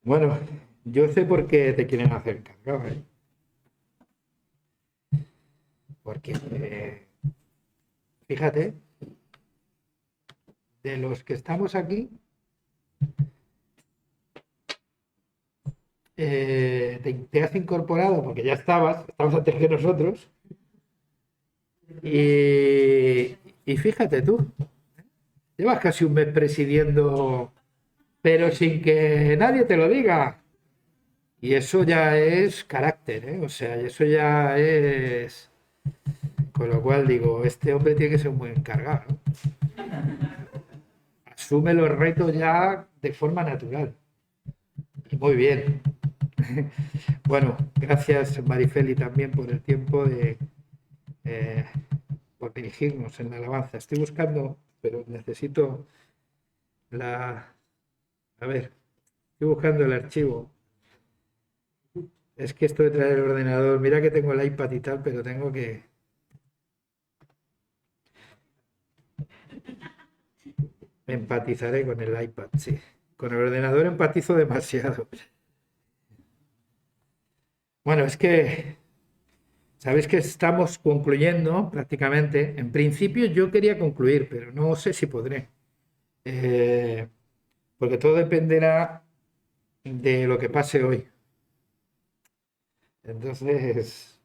Bueno, yo sé por qué te quieren hacer cargo, ¿eh? Porque, fíjate, de los que estamos aquí, te has incorporado, porque ya estabas antes que nosotros, y fíjate tú, llevas casi un mes presidiendo, pero sin que nadie te lo diga. Y eso ya es carácter, ¿eh? O sea, eso ya es... Con lo cual digo, este hombre tiene que ser muy encargado, ¿no? Asume los retos ya de forma natural. Y muy bien. Bueno, gracias Marifeli también por el tiempo eh, por dirigirnos en la alabanza. Estoy buscando, pero necesito la... A ver, estoy buscando el archivo. Es que esto de traer el ordenador, mira que tengo el iPad y tal, pero tengo que... Empatizaré con el iPad, sí. Con el ordenador empatizo demasiado. Bueno, es que sabéis que estamos concluyendo prácticamente. En principio yo quería concluir, pero no sé si podré. Eh, porque todo dependerá de lo que pase hoy. Entonces,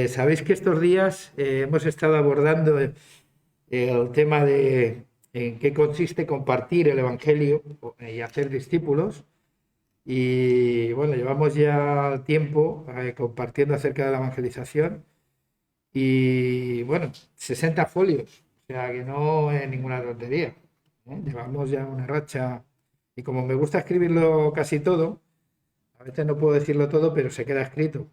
sabéis que estos días hemos estado abordando el tema de en qué consiste compartir el Evangelio y hacer discípulos. Y bueno, llevamos ya tiempo compartiendo acerca de la evangelización y bueno, 60 folios, o sea que no es ninguna tontería, ¿eh? Llevamos ya una racha y como me gusta escribirlo casi todo, a veces no puedo decirlo todo, pero se queda escrito.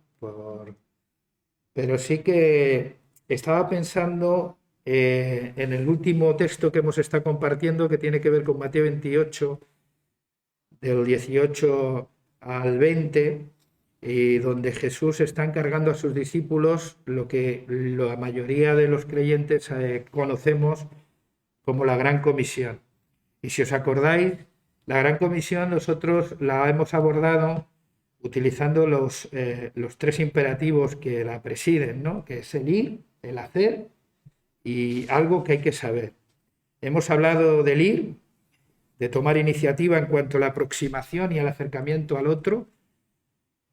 Pero sí que estaba pensando en el último texto que hemos estado compartiendo que tiene que ver con Mateo 28 del 18 al 20, y donde Jesús está encargando a sus discípulos lo que la mayoría de los creyentes conocemos como la Gran Comisión. Y si os acordáis, la Gran Comisión nosotros la hemos abordado utilizando los tres imperativos que la presiden, ¿no? Que es el ir, el hacer y algo que hay que saber. Hemos hablado del ir, de tomar iniciativa en cuanto a la aproximación y el acercamiento al otro.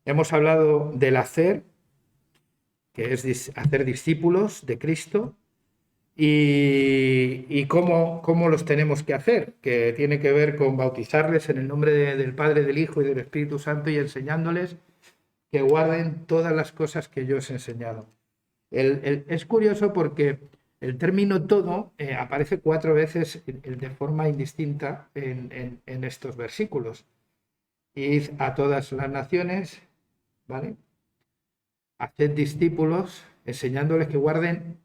Hemos hablado del hacer, que es hacer discípulos de Cristo, y cómo los tenemos que hacer, que tiene que ver con bautizarles en el nombre del Padre, del Hijo y del Espíritu Santo y enseñándoles que guarden todas las cosas que yo os he enseñado. Es curioso porque el término todo aparece 4 veces de forma indistinta en estos versículos. Id a todas las naciones, ¿vale? Haced discípulos, enseñándoles que guarden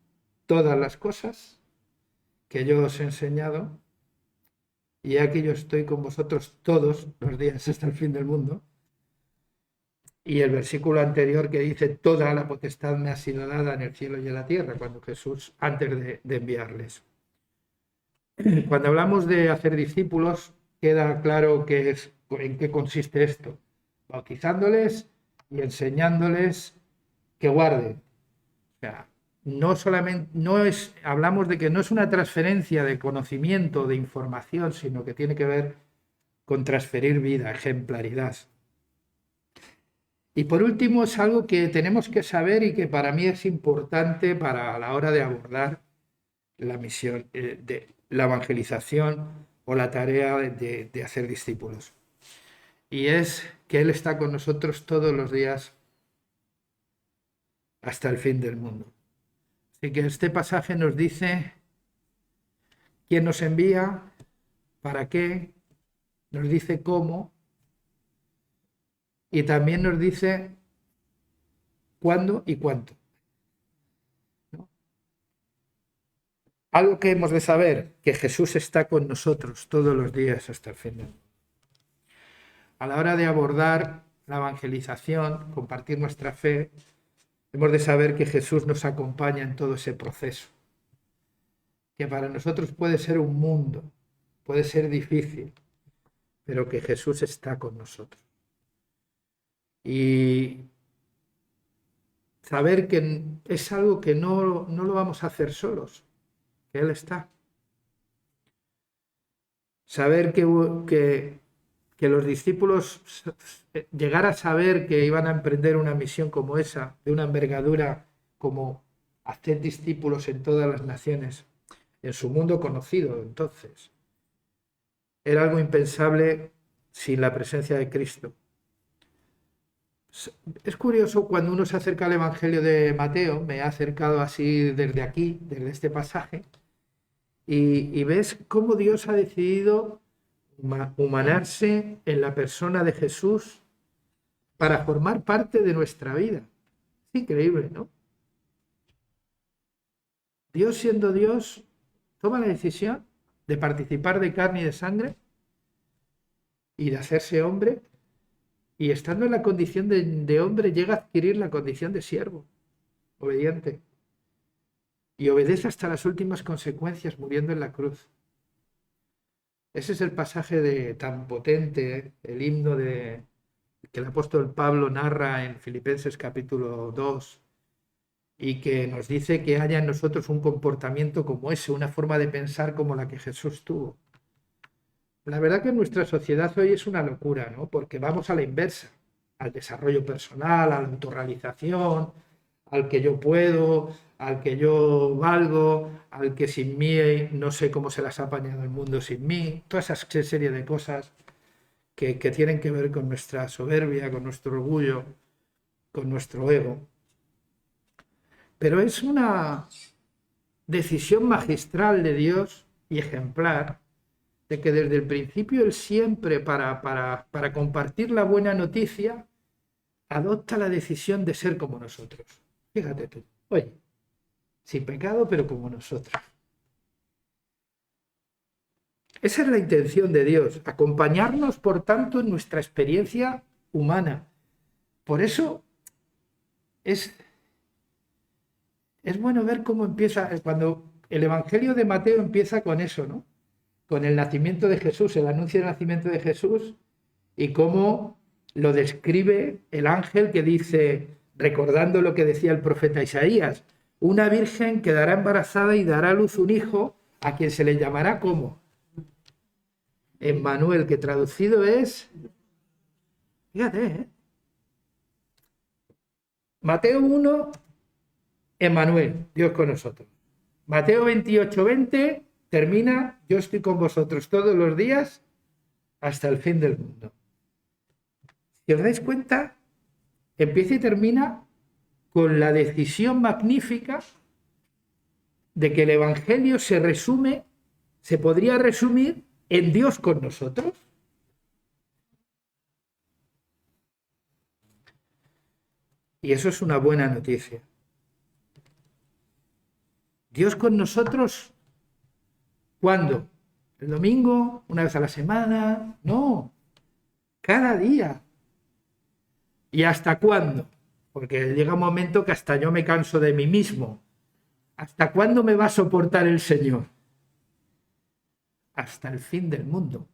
todas las cosas que yo os he enseñado, y aquí yo estoy con vosotros todos los días hasta el fin del mundo. Y el versículo anterior que dice, toda la potestad me ha sido dada en el cielo y en la tierra, cuando Jesús, antes de enviarles. Cuando hablamos de hacer discípulos, queda claro en qué consiste esto. Bautizándoles y enseñándoles que guarden. O sea, no solamente, hablamos de que no es una transferencia de conocimiento, de información, sino que tiene que ver con transferir vida, ejemplaridad. Y por último, es algo que tenemos que saber y que para mí es importante para la hora de abordar la misión, de la evangelización o la tarea de hacer discípulos. Y es que Él está con nosotros todos los días hasta el fin del mundo. Así que este pasaje nos dice quién nos envía, para qué, nos dice cómo y también nos dice cuándo y cuánto, ¿no? Algo que hemos de saber, que Jesús está con nosotros todos los días hasta el fin del mundo. A la hora de abordar la evangelización, compartir nuestra fe, hemos de saber que Jesús nos acompaña en todo ese proceso, que para nosotros puede ser un mundo, puede ser difícil, pero que Jesús está con nosotros. Y saber que es algo que no lo vamos a hacer solos, que Él está. Saber que los discípulos llegar a saber que iban a emprender una misión como esa, de una envergadura como hacer discípulos en todas las naciones, en su mundo conocido entonces, era algo impensable sin la presencia de Cristo. Es curioso, cuando uno se acerca al Evangelio de Mateo, me he acercado así desde aquí, desde este pasaje, y ves cómo Dios ha decidido humanarse en la persona de Jesús para formar parte de nuestra vida. Es increíble, ¿no? Dios, siendo Dios, toma la decisión de participar de carne y de sangre y de hacerse hombre, y estando en la condición de hombre llega a adquirir la condición de siervo, obediente, y obedece hasta las últimas consecuencias, muriendo en la cruz. Ese es el pasaje tan potente, el himno que el apóstol Pablo narra en Filipenses capítulo 2, y que nos dice que haya en nosotros un comportamiento como ese, una forma de pensar como la que Jesús tuvo. La verdad que nuestra sociedad hoy es una locura, ¿no? Porque vamos a la inversa, al desarrollo personal, a la autorrealización, al que yo puedo, al que yo valgo, al que sin mí no sé cómo se las ha apañado el mundo sin mí, toda esa serie de cosas que tienen que ver con nuestra soberbia, con nuestro orgullo, con nuestro ego. Pero es una decisión magistral de Dios y ejemplar, de que desde el principio Él siempre, para compartir la buena noticia, adopta la decisión de ser como nosotros. Fíjate tú, oye, sin pecado, pero como nosotros. Esa es la intención de Dios, acompañarnos, por tanto, en nuestra experiencia humana. Por eso es bueno ver cómo empieza, cuando el Evangelio de Mateo empieza con eso, ¿no? Con el nacimiento de Jesús, el anuncio del nacimiento de Jesús, y cómo lo describe el ángel que dice, recordando lo que decía el profeta Isaías, una virgen quedará embarazada y dará a luz un hijo a quien se le llamará ¿cómo? Emmanuel, que traducido es, fíjate, Mateo 1, Emmanuel, Dios con nosotros. Mateo 28:20 termina, yo estoy con vosotros todos los días hasta el fin del mundo. Si os dais cuenta, empieza y termina con la decisión magnífica de que el Evangelio se podría resumir en Dios con nosotros. Y eso es una buena noticia. Dios con nosotros, ¿cuándo? ¿El domingo? ¿Una vez a la semana? No, cada día. ¿Y hasta cuándo? Porque llega un momento que hasta yo me canso de mí mismo. ¿Hasta cuándo me va a soportar el Señor? Hasta el fin del mundo.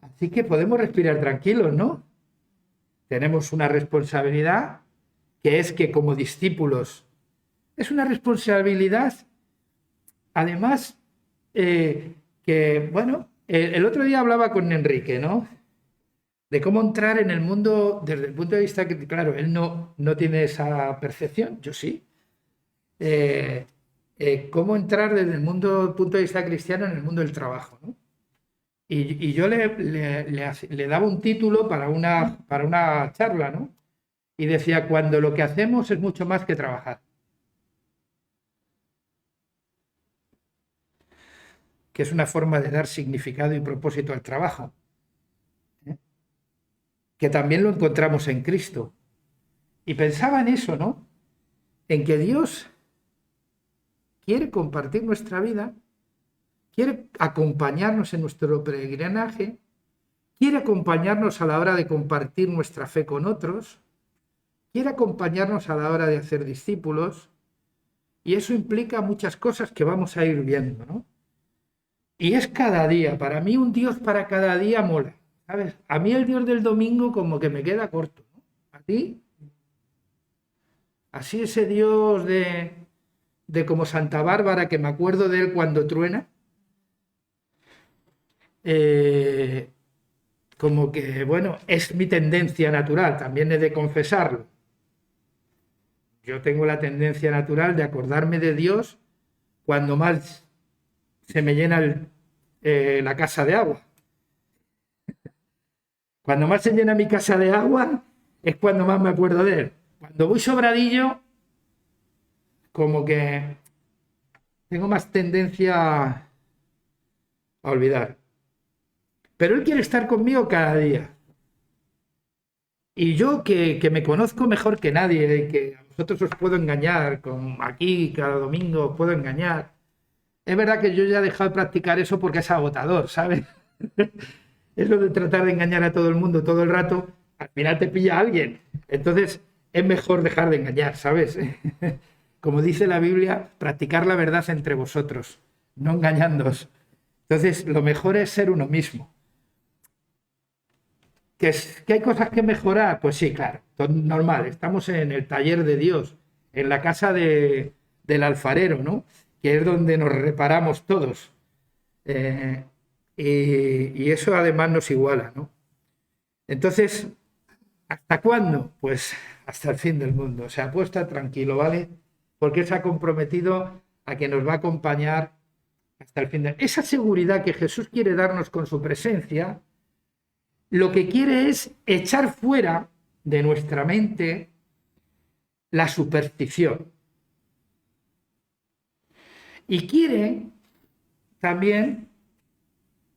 Así que podemos respirar tranquilos, ¿no? Tenemos una responsabilidad, que es que como discípulos, es una responsabilidad, además, que, bueno, el otro día hablaba con Enrique, ¿no? De cómo entrar en el mundo desde el punto de vista que, claro, él no tiene esa percepción, yo sí. Cómo entrar desde el punto de vista cristiano en el mundo del trabajo, ¿no? Y yo le daba un título para una charla, ¿no? Y decía, cuando lo que hacemos es mucho más que trabajar. Que es una forma de dar significado y propósito al trabajo. Que también lo encontramos en Cristo. Y pensaba en eso, ¿no? En que Dios quiere compartir nuestra vida, quiere acompañarnos en nuestro peregrinaje, quiere acompañarnos a la hora de compartir nuestra fe con otros, quiere acompañarnos a la hora de hacer discípulos, y eso implica muchas cosas que vamos a ir viendo, ¿no? Y es cada día. Para mí un Dios para cada día mola, ¿sabes? A mí el Dios del domingo como que me queda corto, ¿no? ¿A ti? Así ese Dios de como Santa Bárbara, que me acuerdo de él cuando truena, eh, como que, bueno, es mi tendencia natural, también he de confesarlo. Yo tengo la tendencia natural de acordarme de Dios cuando más se me llena la casa de agua. Cuando más se llena mi casa de agua es cuando más me acuerdo de él. Cuando voy sobradillo, como que tengo más tendencia a olvidar. Pero él quiere estar conmigo cada día. Y yo que me conozco mejor que nadie y que a vosotros os puedo engañar, con aquí cada domingo os puedo engañar. Es verdad que yo ya he dejado de practicar eso porque es agotador, ¿sabes? Eso de tratar de engañar a todo el mundo todo el rato, al final te pilla alguien. Entonces es mejor dejar de engañar, ¿sabes? Como dice la Biblia, practicar la verdad entre vosotros, no engañándoos. Entonces lo mejor es ser uno mismo. ¿Que hay cosas que mejorar? Pues sí, claro, normal. Estamos en el taller de Dios, en la casa del alfarero, ¿no? Que es donde nos reparamos todos. Eh, y eso además nos iguala, ¿no? Entonces, ¿hasta cuándo? Pues hasta el fin del mundo. O sea, puede estar tranquilo, ¿vale? Porque Él se ha comprometido a que nos va a acompañar hasta el fin del mundo. Esa seguridad que Jesús quiere darnos con su presencia, lo que quiere es echar fuera de nuestra mente la superstición. Y quiere también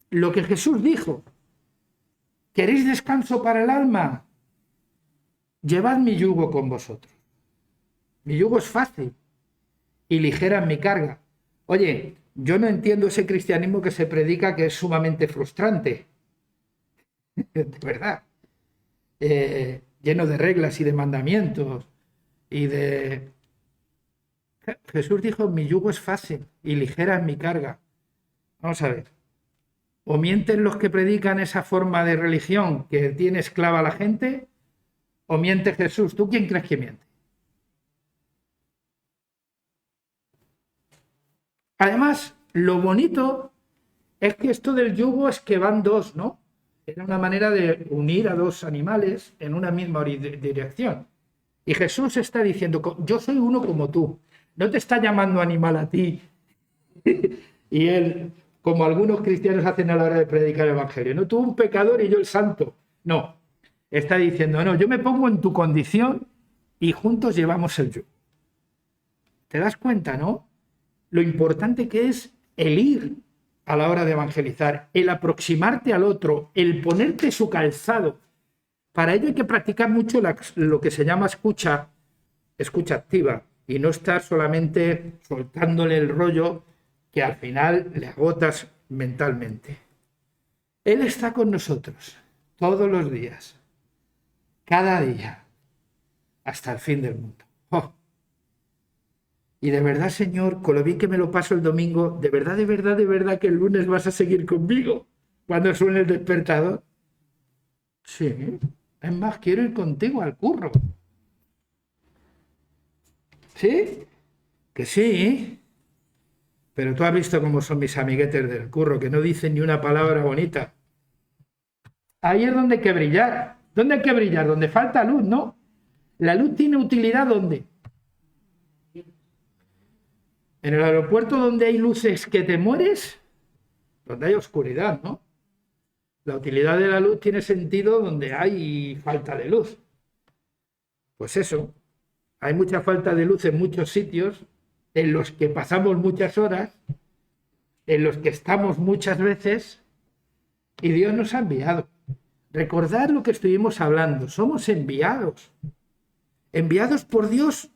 lo que Jesús dijo. ¿Queréis descanso para el alma? Llevad mi yugo con vosotros. Mi yugo es fácil y ligera en mi carga. Oye, yo no entiendo ese cristianismo que se predica que es sumamente frustrante. De verdad. Lleno de reglas y de mandamientos y de... Jesús dijo, mi yugo es fácil y ligera en mi carga. Vamos a ver. O mienten los que predican esa forma de religión que tiene esclava a la gente, o miente Jesús. ¿Tú quién crees que miente? Además, lo bonito es que esto del yugo es que van dos, ¿no? Era una manera de unir a dos animales en una misma dirección. Y Jesús está diciendo, yo soy uno como tú. No te está llamando animal a ti. Y él, como algunos cristianos hacen a la hora de predicar el Evangelio, no tú un pecador y yo el santo. No, está diciendo, no, yo me pongo en tu condición y juntos llevamos el yugo. ¿Te das cuenta, no? Lo importante que es el ir a la hora de evangelizar, el aproximarte al otro, el ponerte su calzado. Para ello hay que practicar mucho lo que se llama escucha activa y no estar solamente soltándole el rollo que al final le agotas mentalmente. Él está con nosotros todos los días, cada día, hasta el fin del mundo. ¡Oh! Y de verdad, Señor, con lo bien que me lo paso el domingo, de verdad, de verdad, de verdad que el lunes vas a seguir conmigo cuando suene el despertador. Sí, es más, quiero ir contigo al curro. ¿Sí? Que sí. Pero tú has visto cómo son mis amiguetes del curro, que no dicen ni una palabra bonita. Ahí es donde hay que brillar. ¿Dónde hay que brillar? Donde falta luz, ¿no? La luz tiene utilidad, ¿dónde? En el aeropuerto donde hay luces que te mueres, donde hay oscuridad, ¿no? La utilidad de la luz tiene sentido donde hay falta de luz. Pues eso, hay mucha falta de luz en muchos sitios en los que pasamos muchas horas, en los que estamos muchas veces, y Dios nos ha enviado. Recordad lo que estuvimos hablando, somos enviados, enviados por Dios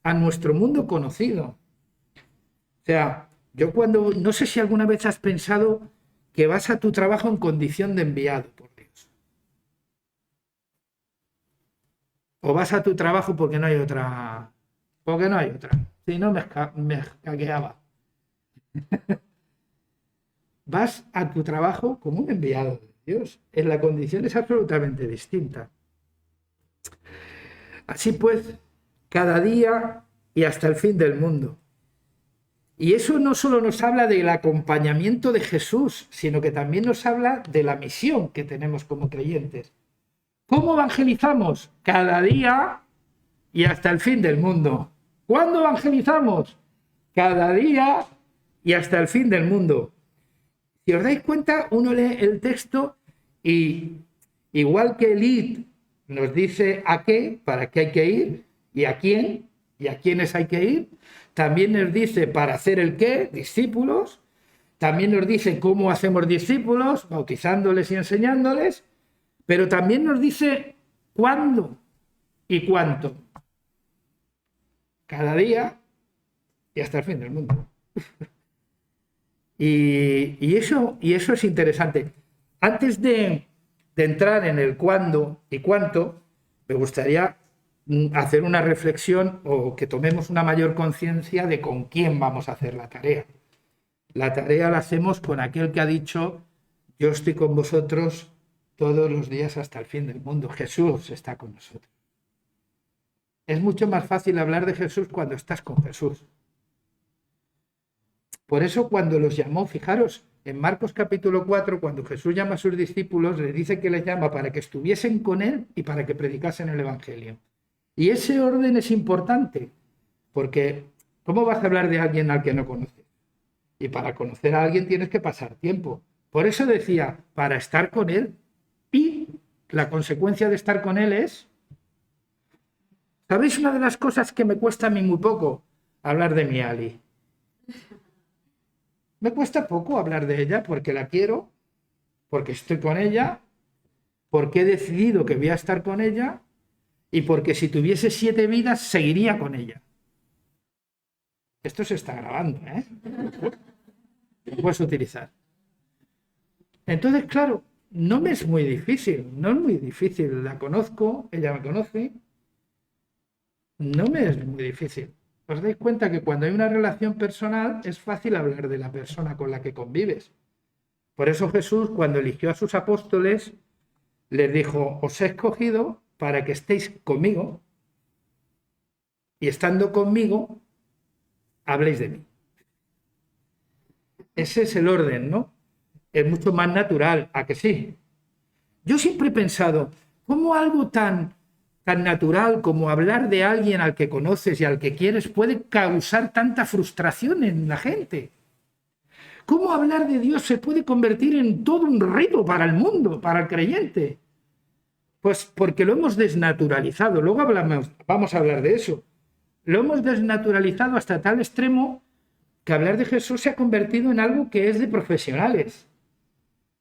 a nuestro mundo conocido. O sea, yo cuando, no sé si alguna vez has pensado que vas a tu trabajo en condición de enviado por Dios. O vas a tu trabajo porque no hay otra. Porque no hay otra. Si no, me cagueaba. vas a tu trabajo como un enviado de Dios. En la condición es absolutamente distinta. Así pues, cada día y hasta el fin del mundo. Y eso no solo nos habla del acompañamiento de Jesús, sino que también nos habla de la misión que tenemos como creyentes. ¿Cómo evangelizamos? Cada día y hasta el fin del mundo. ¿Cuándo evangelizamos? Cada día y hasta el fin del mundo. Si os dais cuenta, uno lee el texto y igual que el id nos dice a qué, para qué hay que ir, y a quién, y a quiénes hay que ir, también nos dice para hacer el qué, discípulos, también nos dice cómo hacemos discípulos, bautizándoles y enseñándoles, pero también nos dice cuándo y cuánto. Cada día y hasta el fin del mundo. Y eso es interesante. Antes de entrar en el cuándo y cuánto, me gustaría hacer una reflexión o que tomemos una mayor conciencia de con quién vamos a hacer la tarea. La tarea la hacemos con aquel que ha dicho, yo estoy con vosotros todos los días hasta el fin del mundo. Jesús está con nosotros. Es mucho más fácil hablar de Jesús cuando estás con Jesús. Por eso cuando los llamó, fijaros, en Marcos capítulo 4, cuando Jesús llama a sus discípulos, les dice que les llama para que estuviesen con él y para que predicasen el Evangelio. Y ese orden es importante, porque ¿cómo vas a hablar de alguien al que no conoces? Y para conocer a alguien tienes que pasar tiempo. Por eso decía, para estar con él. Y la consecuencia de estar con él es... ¿Sabéis una de las cosas que me cuesta a mí muy poco? Hablar de mi Ali. Me cuesta poco hablar de ella porque la quiero, porque estoy con ella, porque he decidido que voy a estar con ella y porque si tuviese 7 vidas seguiría con ella. Esto se está grabando, ¿eh? Lo puedes utilizar. Entonces, claro, no me es muy difícil, no es muy difícil. La conozco, ella me conoce. No me es muy difícil. ¿Os dais cuenta que cuando hay una relación personal es fácil hablar de la persona con la que convives? Por eso Jesús, cuando eligió a sus apóstoles, les dijo, os he escogido para que estéis conmigo y estando conmigo, habléis de mí. Ese es el orden, ¿no? Es mucho más natural, ¿a que sí? Yo siempre he pensado, ¿cómo algo tan natural como hablar de alguien al que conoces y al que quieres puede causar tanta frustración en la gente? ¿Cómo hablar de Dios se puede convertir en todo un rito para el mundo, para el creyente? Pues porque lo hemos desnaturalizado. Luego vamos a hablar de eso. Lo hemos desnaturalizado hasta tal extremo que hablar de Jesús se ha convertido en algo que es de profesionales.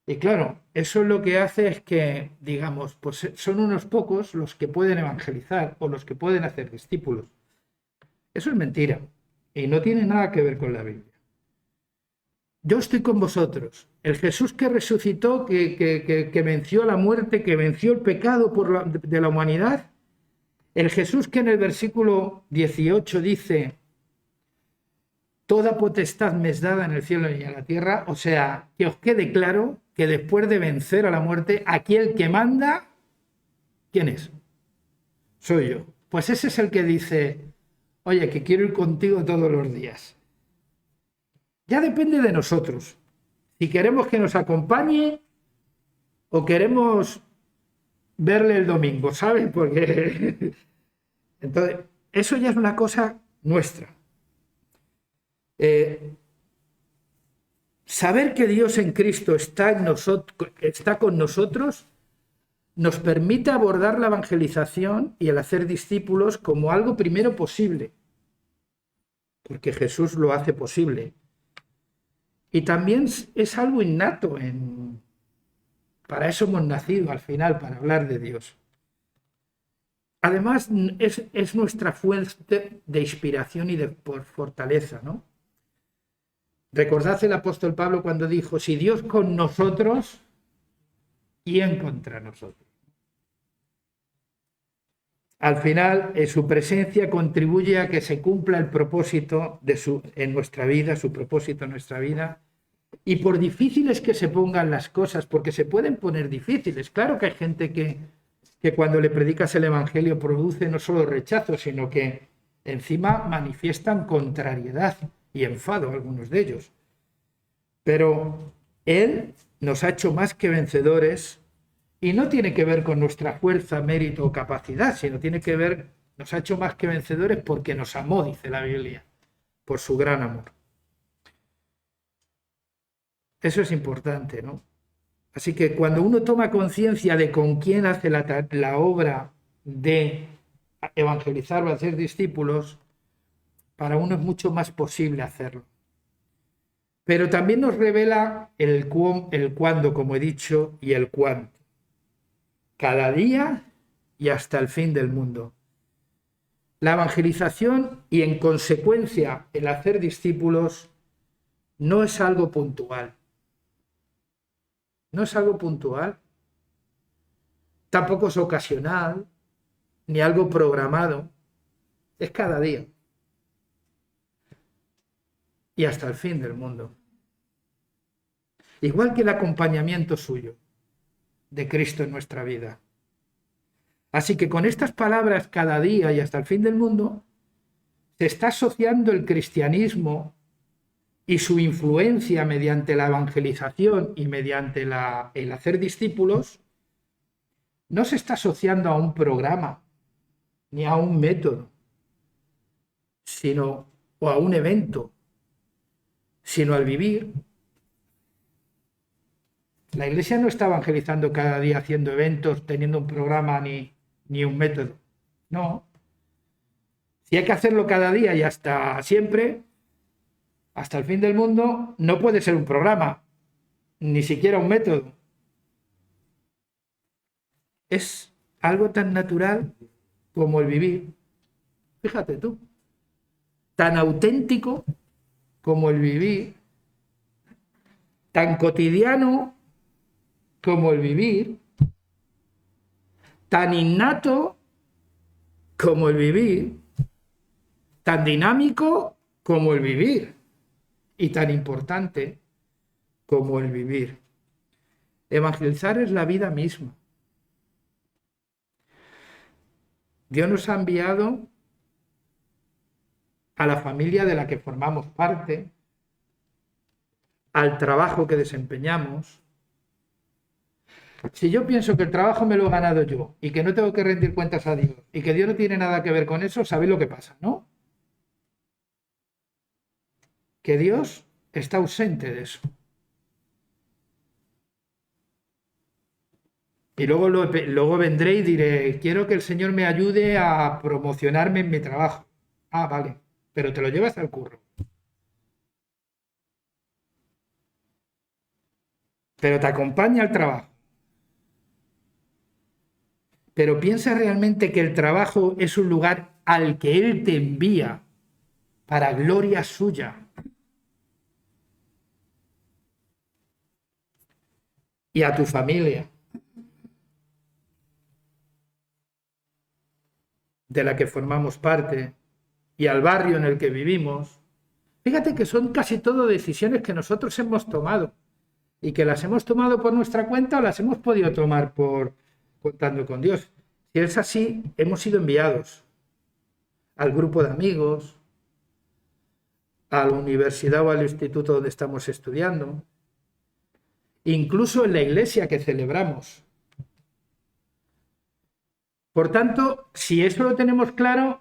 Y claro, eso lo que hace es que, digamos, pues son unos pocos los que pueden evangelizar o los que pueden hacer discípulos. Eso es mentira y no tiene nada que ver con la Biblia. Yo estoy con vosotros. El Jesús que resucitó, que venció la muerte, que venció el pecado de la humanidad. El Jesús que en el versículo 18 dice, toda potestad me es dada en el cielo y en la tierra. O sea, que os quede claro que después de vencer a la muerte, aquí el que manda, ¿quién es? Soy yo. Pues ese es el que dice, oye, que quiero ir contigo todos los días. Ya depende de nosotros. Si queremos que nos acompañe o queremos verle el domingo, ¿sabes? Porque entonces, eso ya es una cosa nuestra. Saber que Dios en Cristo está con nosotros nos permite abordar la evangelización y el hacer discípulos como algo primero posible, porque Jesús lo hace posible. Y también es algo innato, para eso hemos nacido al final, para hablar de Dios. Además, es nuestra fuente de inspiración y de fortaleza, ¿no? Recordad el apóstol Pablo cuando dijo, si Dios con nosotros, ¿quién contra nosotros? Al final, su presencia contribuye a que se cumpla el propósito en nuestra vida, su propósito en nuestra vida, Y por difíciles que se pongan las cosas, porque se pueden poner difíciles, claro que hay gente que cuando le predicas el Evangelio produce no solo rechazo, sino que encima manifiestan contrariedad y enfado algunos de ellos. Pero Él nos ha hecho más que vencedores y no tiene que ver con nuestra fuerza, mérito o capacidad, sino tiene que ver, nos ha hecho más que vencedores porque nos amó, dice la Biblia, por su gran amor. Eso es importante, ¿no? Así que cuando uno toma conciencia de con quién hace la obra de evangelizar o hacer discípulos, para uno es mucho más posible hacerlo. Pero también nos revela el cuándo, como he dicho, y el cuánto. Cada día y hasta el fin del mundo. La evangelización y, en consecuencia, el hacer discípulos no es algo puntual. No es algo puntual. Tampoco es ocasional, ni algo programado. Es cada día. Y hasta el fin del mundo. Igual que el acompañamiento suyo de Cristo en nuestra vida. Así que con estas palabras, cada día y hasta el fin del mundo, se está asociando el cristianismo y su influencia mediante la evangelización y mediante el hacer discípulos, no se está asociando a un programa ni a un método, o a un evento, sino al vivir. La Iglesia no está evangelizando cada día haciendo eventos, teniendo un programa ni un método. No. Si hay que hacerlo cada día y hasta siempre, hasta el fin del mundo, no puede ser un programa, ni siquiera un método. Es algo tan natural como el vivir. Fíjate tú. Tan auténtico como el vivir. Tan cotidiano como el vivir, tan innato como el vivir, tan dinámico como el vivir y tan importante como el vivir. Evangelizar es la vida misma. Dios nos ha enviado a la familia de la que formamos parte, al trabajo que desempeñamos. Si yo pienso que el trabajo me lo he ganado yo y que no tengo que rendir cuentas a Dios y que Dios no tiene nada que ver con eso, ¿sabéis lo que pasa, no? Que Dios está ausente de eso. Y luego vendré y diré, quiero que el Señor me ayude a promocionarme en mi trabajo. Ah, vale, pero te lo llevas al curro. Pero te acompaña al trabajo. Pero piensa realmente que el trabajo es un lugar al que Él te envía para gloria suya. Y a tu familia, de la que formamos parte, y al barrio en el que vivimos. Fíjate que son casi todo decisiones que nosotros hemos tomado y que las hemos tomado por nuestra cuenta o las hemos podido tomar contando con Dios. Si es así, hemos sido enviados al grupo de amigos, a la universidad o al instituto donde estamos estudiando, incluso en la iglesia que celebramos. Por tanto, si eso lo tenemos claro,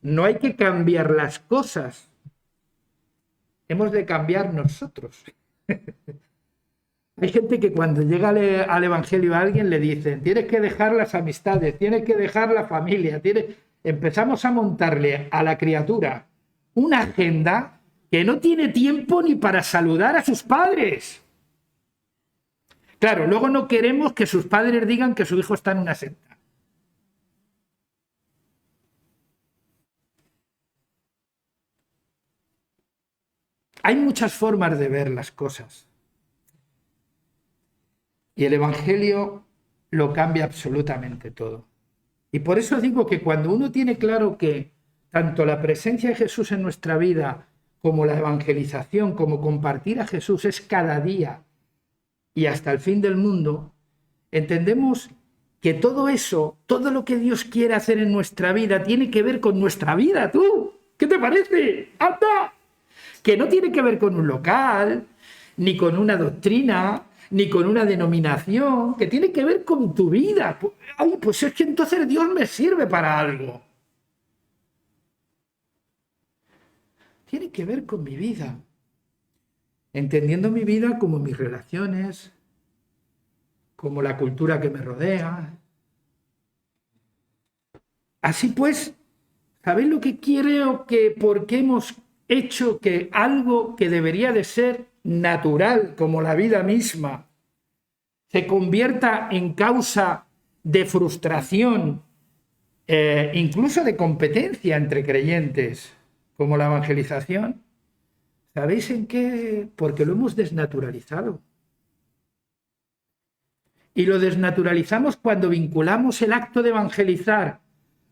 no hay que cambiar las cosas. Hemos de cambiar nosotros. Hay gente que cuando llega al Evangelio a alguien le dicen, tienes que dejar las amistades, tienes que dejar la familia. Empezamos a montarle a la criatura una agenda que no tiene tiempo ni para saludar a sus padres. Claro, luego no queremos que sus padres digan que su hijo está en una secta. Hay muchas formas de ver las cosas. Y el Evangelio lo cambia absolutamente todo. Y por eso digo que cuando uno tiene claro que tanto la presencia de Jesús en nuestra vida como la evangelización, como compartir a Jesús es cada día y hasta el fin del mundo, entendemos que todo eso, todo lo que Dios quiere hacer en nuestra vida, tiene que ver con nuestra vida, tú. ¿Qué te parece? ¡Anda! Que no tiene que ver con un local, ni con una doctrina, ni con una denominación, que tiene que ver con tu vida. Ay, pues es que entonces Dios me sirve para algo. Tiene que ver con mi vida. Entendiendo mi vida como mis relaciones, como la cultura que me rodea. Así pues, ¿sabéis lo que creo que por qué hemos hecho que algo que debería de ser natural, como la vida misma, se convierta en causa de frustración, incluso de competencia entre creyentes, como la evangelización? ¿Sabéis en qué? Porque lo hemos desnaturalizado. Y lo desnaturalizamos cuando vinculamos el acto de evangelizar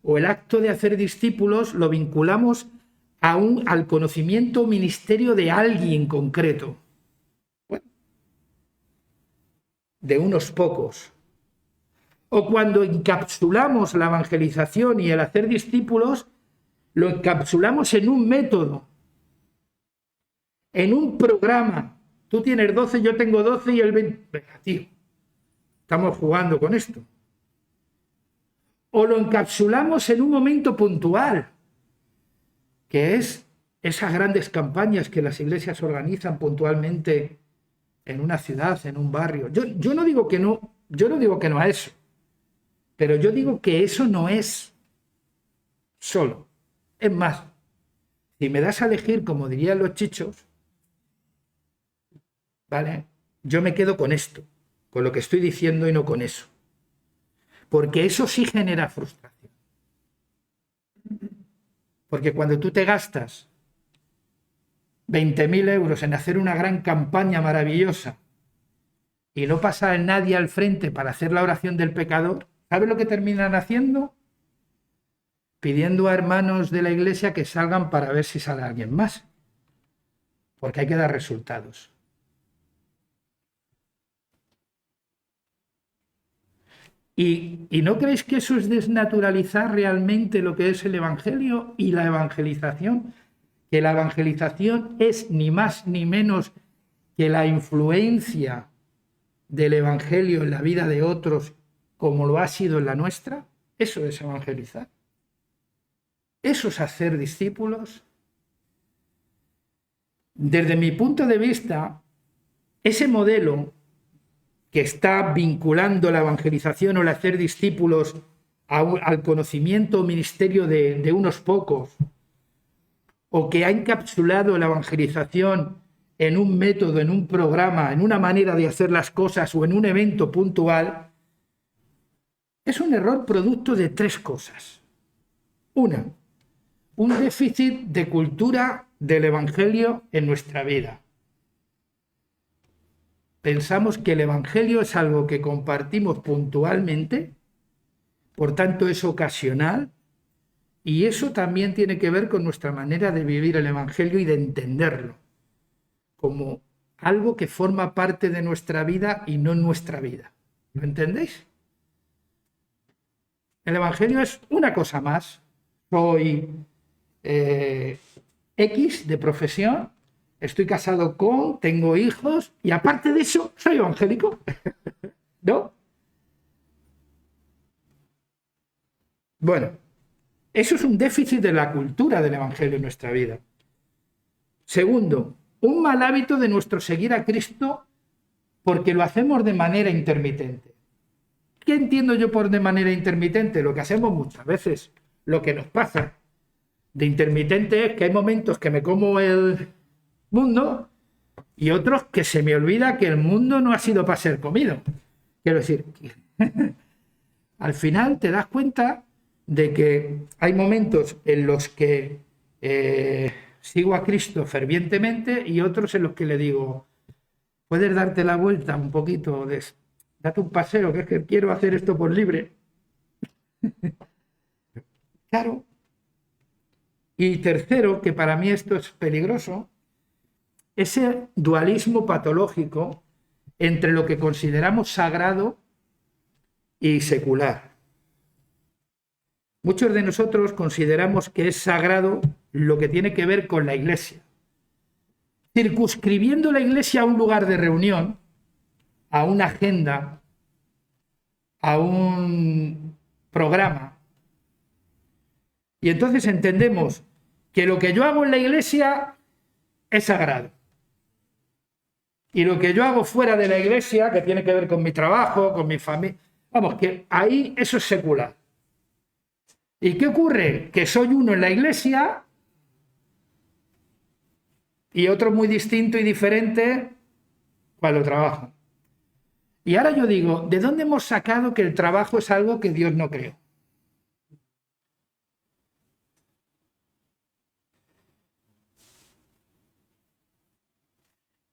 o el acto de hacer discípulos, lo vinculamos al conocimiento o ministerio de alguien concreto. Bueno, de unos pocos. O cuando encapsulamos la evangelización y el hacer discípulos, lo encapsulamos en un método, en un programa. Tú tienes 12, yo tengo 12 y el 20. Venga, tío, estamos jugando con esto. O lo encapsulamos en un momento puntual, que es esas grandes campañas que las iglesias organizan puntualmente en una ciudad, en un barrio. Yo no digo que no, yo no digo que no a eso, pero yo digo que eso no es solo. Es más, si me das a elegir, como dirían los chichos, ¿vale? Yo me quedo con esto, con lo que estoy diciendo y no con eso. Porque eso sí genera frustración. Porque cuando tú te gastas 20.000 euros en hacer una gran campaña maravillosa y no pasa nadie al frente para hacer la oración del pecador, ¿sabes lo que terminan haciendo? Pidiendo a hermanos de la iglesia que salgan para ver si sale alguien más. Porque hay que dar resultados. ¿Y no creéis que eso es desnaturalizar realmente lo que es el Evangelio y la evangelización? Que la evangelización es ni más ni menos que la influencia del Evangelio en la vida de otros como lo ha sido en la nuestra. Eso es evangelizar. Eso es hacer discípulos. Desde mi punto de vista, ese modelo que está vinculando la evangelización o el hacer discípulos al conocimiento o ministerio de unos pocos, o que ha encapsulado la evangelización en un método, en un programa, en una manera de hacer las cosas o en un evento puntual, es un error producto de tres cosas. Una, un déficit de cultura del evangelio en nuestra vida. Pensamos que el evangelio es algo que compartimos puntualmente, por tanto es ocasional, y eso también tiene que ver con nuestra manera de vivir el evangelio y de entenderlo como algo que forma parte de nuestra vida y no nuestra vida. ¿Lo entendéis? El evangelio es una cosa más. Soy X de profesión, estoy casado con, tengo hijos y aparte de eso soy evangélico. ¿No? Bueno, eso es un déficit de la cultura del evangelio en nuestra vida. Segundo, un mal hábito de nuestro seguir a Cristo porque lo hacemos de manera intermitente. ¿Qué entiendo yo por de manera intermitente? Lo que hacemos muchas veces, lo que nos pasa de intermitente es que hay momentos que me como el mundo y otros que se me olvida que el mundo no ha sido para ser comido. Quiero decir, al final te das cuenta de que hay momentos en los que sigo a Cristo fervientemente y otros en los que le digo, puedes darte la vuelta un poquito, date un paseo, que es que quiero hacer esto por libre. Claro. Y tercero, que para mí esto es peligroso, ese dualismo patológico entre lo que consideramos sagrado y secular. Muchos de nosotros consideramos que es sagrado lo que tiene que ver con la Iglesia. Circunscribiendo la Iglesia a un lugar de reunión, a una agenda, a un programa. Y entonces entendemos que lo que yo hago en la Iglesia es sagrado. Y lo que yo hago fuera de la Iglesia, que tiene que ver con mi trabajo, con mi familia, vamos, que ahí eso es secular. ¿Y qué ocurre? Que soy uno en la Iglesia y otro muy distinto y diferente cuando trabajo. Y ahora yo digo, ¿de dónde hemos sacado que el trabajo es algo que Dios no creó?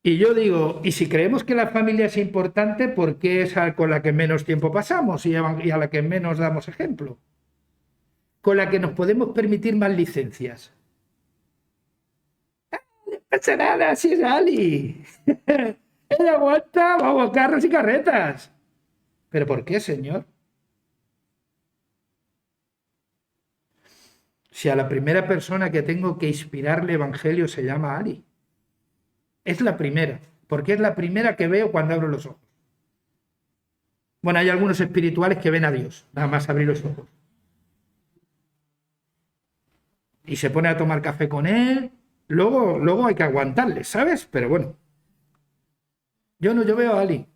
Y yo digo, y si creemos que la familia es importante, ¿por qué es con la que menos tiempo pasamos y a la que menos damos ejemplo? Con la que nos podemos permitir más licencias. No pasa nada, si es Ali. Ella aguanta, vamos, carros y carretas. ¿Pero por qué, señor? Si a la primera persona que tengo que inspirarle evangelio se llama Ali. Es la primera, porque es la primera que veo cuando abro los ojos. Bueno, hay algunos espirituales que ven a Dios, nada más abrir los ojos. Y se pone a tomar café con él, luego hay que aguantarle, ¿sabes? Pero bueno. Yo veo a Ali,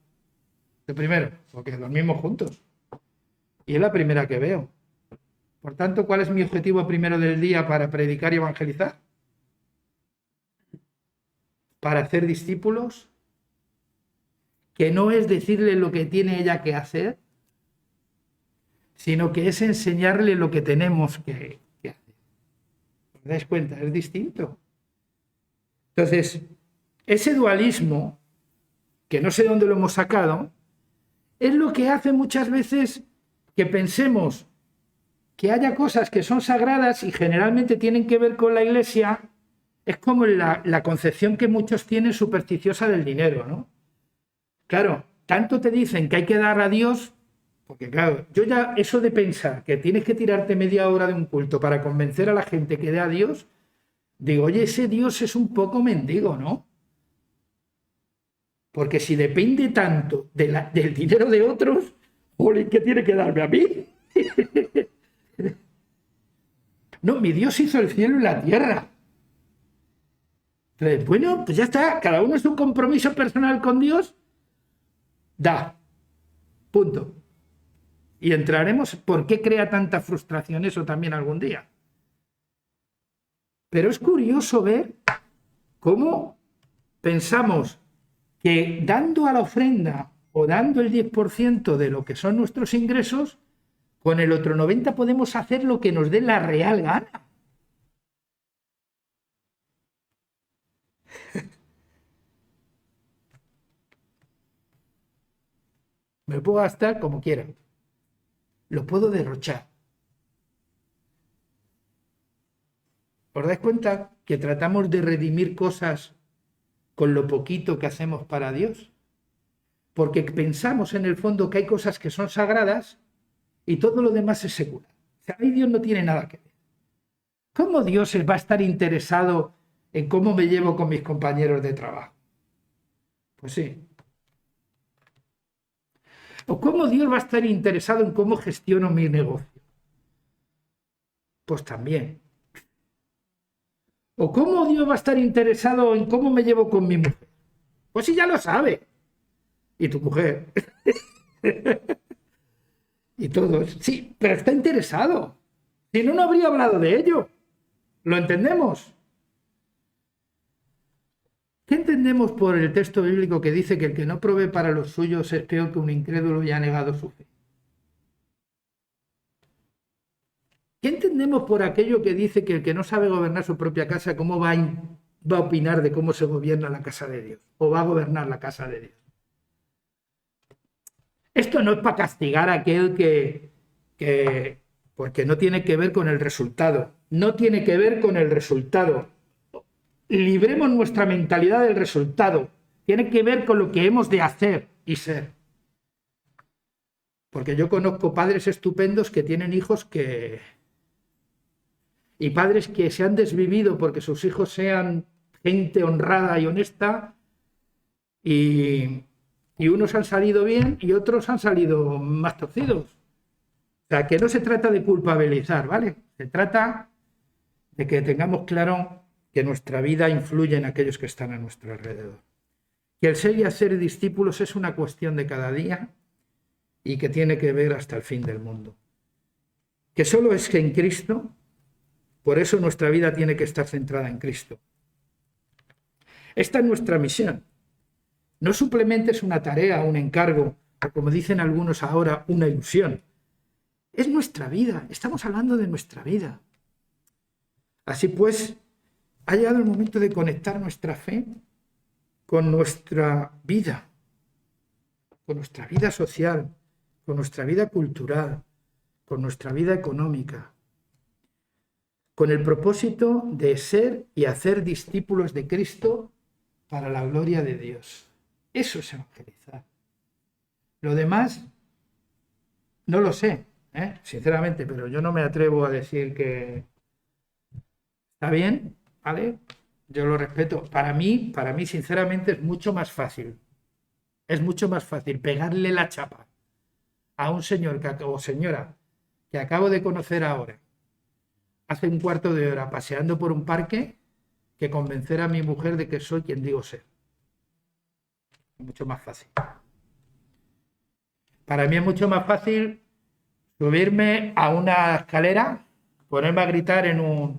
de primero, porque dormimos juntos. Y es la primera que veo. Por tanto, ¿cuál es mi objetivo primero del día para predicar y evangelizar? Para hacer discípulos, que no es decirle lo que tiene ella que hacer, sino que es enseñarle lo que tenemos que hacer. ¿Os dais cuenta? Es distinto. Entonces, ese dualismo, que no sé dónde lo hemos sacado, es lo que hace muchas veces que pensemos que haya cosas que son sagradas y generalmente tienen que ver con la Iglesia. Es como la concepción que muchos tienen supersticiosa del dinero, ¿no? Claro, tanto te dicen que hay que dar a Dios, porque claro, yo ya eso de pensar que tienes que tirarte media hora de un culto para convencer a la gente que dé a Dios, digo, oye, ese Dios es un poco mendigo, ¿no? Porque si depende tanto del dinero de otros, jolín, ¿qué tiene que darme a mí? No, mi Dios hizo el cielo y la tierra. Entonces, bueno, pues ya está, cada uno es un compromiso personal con Dios, da, punto. Y entraremos por qué crea tanta frustración eso también algún día. Pero es curioso ver cómo pensamos que dando a la ofrenda o dando el 10% de lo que son nuestros ingresos, con el otro 90% podemos hacer lo que nos dé la real gana. Me lo puedo gastar como quiera. Lo puedo derrochar. ¿Os dais cuenta que tratamos de redimir cosas con lo poquito que hacemos para Dios? Porque pensamos en el fondo que hay cosas que son sagradas y todo lo demás es secular. O sea, ahí Dios no tiene nada que ver. ¿Cómo Dios va a estar interesado en cómo me llevo con mis compañeros de trabajo? Pues sí. ¿O cómo Dios va a estar interesado en cómo gestiono mi negocio? Pues también. ¿O cómo Dios va a estar interesado en cómo me llevo con mi mujer? Pues sí, ya lo sabe. Y tu mujer. Y todos. Sí, pero está interesado. Si no, no habría hablado de ello. ¿Lo entendemos? ¿Qué entendemos por el texto bíblico que dice que el que no provee para los suyos es peor que un incrédulo y ha negado su fe? ¿Qué entendemos por aquello que dice que el que no sabe gobernar su propia casa, cómo va a opinar de cómo se gobierna la casa de Dios? ¿O va a gobernar la casa de Dios? Esto no es para castigar a aquel porque no tiene que ver con el resultado. no tiene que ver con el resultado. Libremos nuestra mentalidad del resultado. Tiene que ver con lo que hemos de hacer y ser. Porque yo conozco padres estupendos que tienen hijos y padres que se han desvivido porque sus hijos sean gente honrada y honesta y unos han salido bien y otros han salido más torcidos. O sea, que no se trata de culpabilizar, ¿vale? Se trata de que tengamos claro que nuestra vida influye en aquellos que están a nuestro alrededor. Que el ser y hacer discípulos es una cuestión de cada día y que tiene que ver hasta el fin del mundo. Que solo es que en Cristo, por eso nuestra vida tiene que estar centrada en Cristo. Esta es nuestra misión. No simplemente es una tarea, un encargo, o como dicen algunos ahora, una ilusión. Es nuestra vida, estamos hablando de nuestra vida. Así pues, ha llegado el momento de conectar nuestra fe con nuestra vida social, con nuestra vida cultural, con nuestra vida económica, con el propósito de ser y hacer discípulos de Cristo para la gloria de Dios. Eso es evangelizar. Lo demás, no lo sé, sinceramente, pero yo no me atrevo a decir que está bien, ¿vale? Yo lo respeto. Para mí, sinceramente, es mucho más fácil. Es mucho más fácil pegarle la chapa a un señor o señora que acabo de conocer ahora, hace un cuarto de hora paseando por un parque, que convencer a mi mujer de que soy quien digo ser. Es mucho más fácil. Para mí es mucho más fácil subirme a una escalera, ponerme a gritar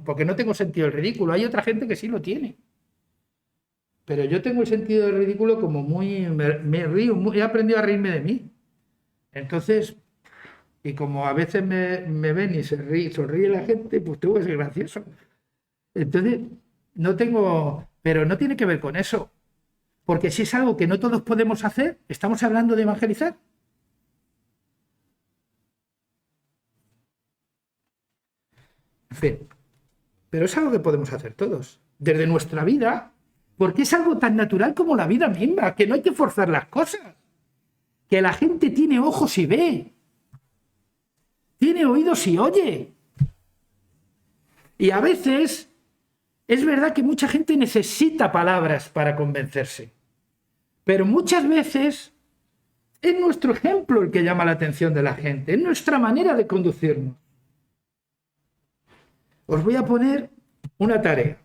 porque no tengo sentido del ridículo. Hay otra gente que sí lo tiene. Pero yo tengo el sentido del ridículo como me río, he aprendido a reírme de mí. Entonces, y como a veces me ven y sonríe la gente, pues tengo que ser gracioso. Entonces, pero no tiene que ver con eso. Porque si es algo que no todos podemos hacer, estamos hablando de evangelizar. En fin, pero es algo que podemos hacer todos, desde nuestra vida, porque es algo tan natural como la vida misma, que no hay que forzar las cosas, que la gente tiene ojos y ve, tiene oídos y oye. Y a veces es verdad que mucha gente necesita palabras para convencerse, pero muchas veces es nuestro ejemplo el que llama la atención de la gente, es nuestra manera de conducirnos. Os voy a poner una tarea.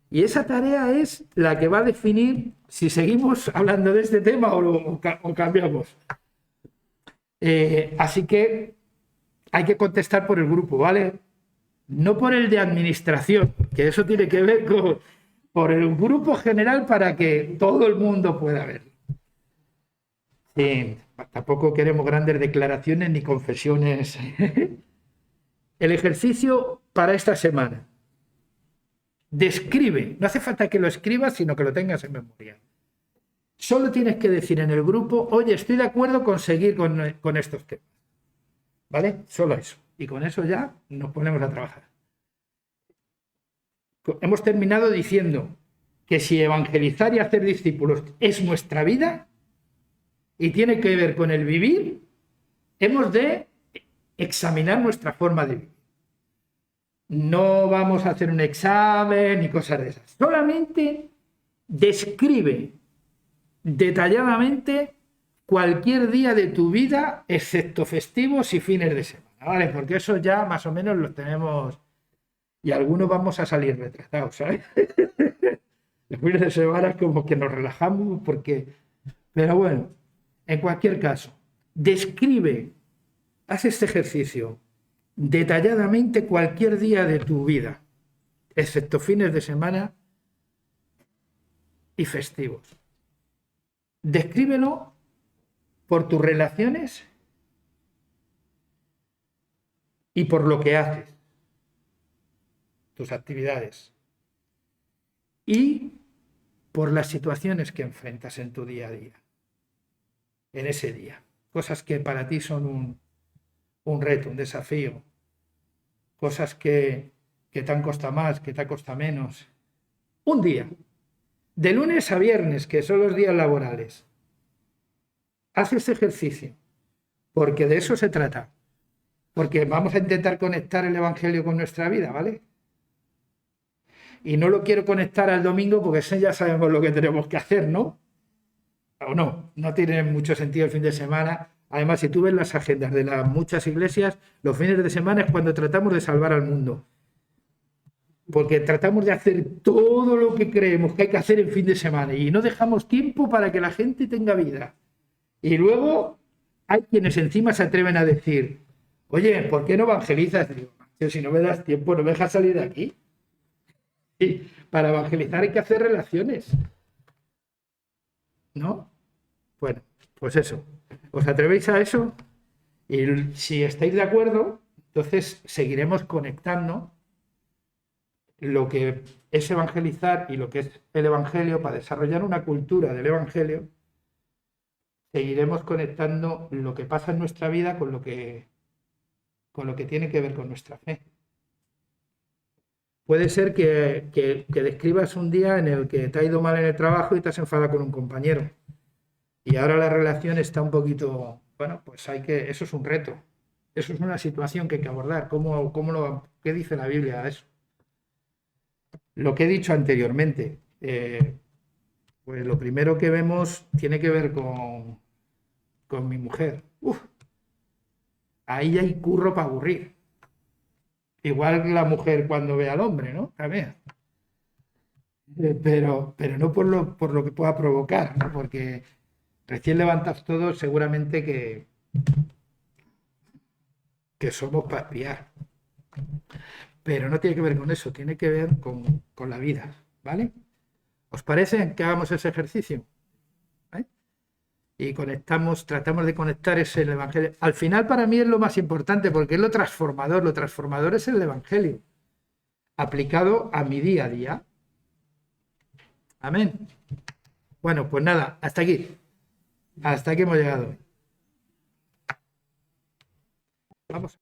Y esa tarea es la que va a definir si seguimos hablando de este tema o cambiamos. Así que hay que contestar por el grupo, ¿vale? No por el de administración, que eso tiene que ver por el grupo general para que todo el mundo pueda verlo. Tampoco queremos grandes declaraciones ni confesiones. El ejercicio para esta semana. Describe, no hace falta que lo escribas, sino que lo tengas en memoria. Solo tienes que decir en el grupo, oye, estoy de acuerdo con seguir con estos temas. ¿Vale? Solo eso. Y con eso ya nos ponemos a trabajar. Hemos terminado diciendo que si evangelizar y hacer discípulos es nuestra vida y tiene que ver con el vivir, hemos de examinar nuestra forma de vivir. No vamos a hacer un examen ni cosas de esas. Solamente describe detalladamente cualquier día de tu vida, excepto festivos y fines de semana, ¿vale? Porque eso ya más o menos los tenemos y algunos vamos a salir retratados, ¿sabes? Los fines de semana como que nos relajamos Pero bueno, en cualquier caso, describe, haz este ejercicio detalladamente cualquier día de tu vida, excepto fines de semana y festivos. Descríbelo por tus relaciones y por lo que haces, tus actividades, y por las situaciones que enfrentas en tu día a día, en ese día. Cosas que para ti son un reto, un desafío, cosas que ¿Qué te cuesta más? ¿Qué te cuesta menos? Un día, de lunes a viernes, que son los días laborales. Haz ese ejercicio, porque de eso se trata. Porque vamos a intentar conectar el Evangelio con nuestra vida, ¿vale? Y no lo quiero conectar al domingo porque ese ya sabemos lo que tenemos que hacer, ¿no? O no, no tiene mucho sentido el fin de semana. Además, si tú ves las agendas de las muchas iglesias, los fines de semana es cuando tratamos de salvar al mundo. Porque tratamos de hacer todo lo que creemos que hay que hacer en fin de semana y no dejamos tiempo para que la gente tenga vida. Y luego hay quienes encima se atreven a decir, oye, ¿por qué no evangelizas? Digo, si no me das tiempo, no me dejas salir de aquí. Y para evangelizar hay que hacer relaciones, ¿no? Bueno, pues eso. ¿Os atrevéis a eso? Y si estáis de acuerdo, entonces seguiremos conectando lo que es evangelizar y lo que es el Evangelio para desarrollar una cultura del Evangelio. Seguiremos conectando lo que pasa en nuestra vida con lo que tiene que ver con nuestra fe. Puede ser que describas un día en el que te ha ido mal en el trabajo y te has enfadado con un compañero. Y ahora la relación está un poquito, bueno, pues eso es un reto. Eso es una situación que hay que abordar. ¿Qué dice la Biblia a eso? Lo que he dicho anteriormente, pues lo primero que vemos tiene que ver con mi mujer. Ahí hay curro para aburrir. Igual la mujer cuando ve al hombre, ¿no? También. Pero no por lo que pueda provocar, ¿no? Porque recién levantas todo, seguramente que somos para espiar. Pero no tiene que ver con eso, tiene que ver con la vida, ¿vale? ¿Os parece que hagamos ese ejercicio? ¿Eh? Y tratamos de conectar ese Evangelio. Al final para mí es lo más importante porque es lo transformador es el Evangelio, aplicado a mi día a día. Amén. Bueno, pues nada, hasta aquí. Hasta aquí hemos llegado. Vamos.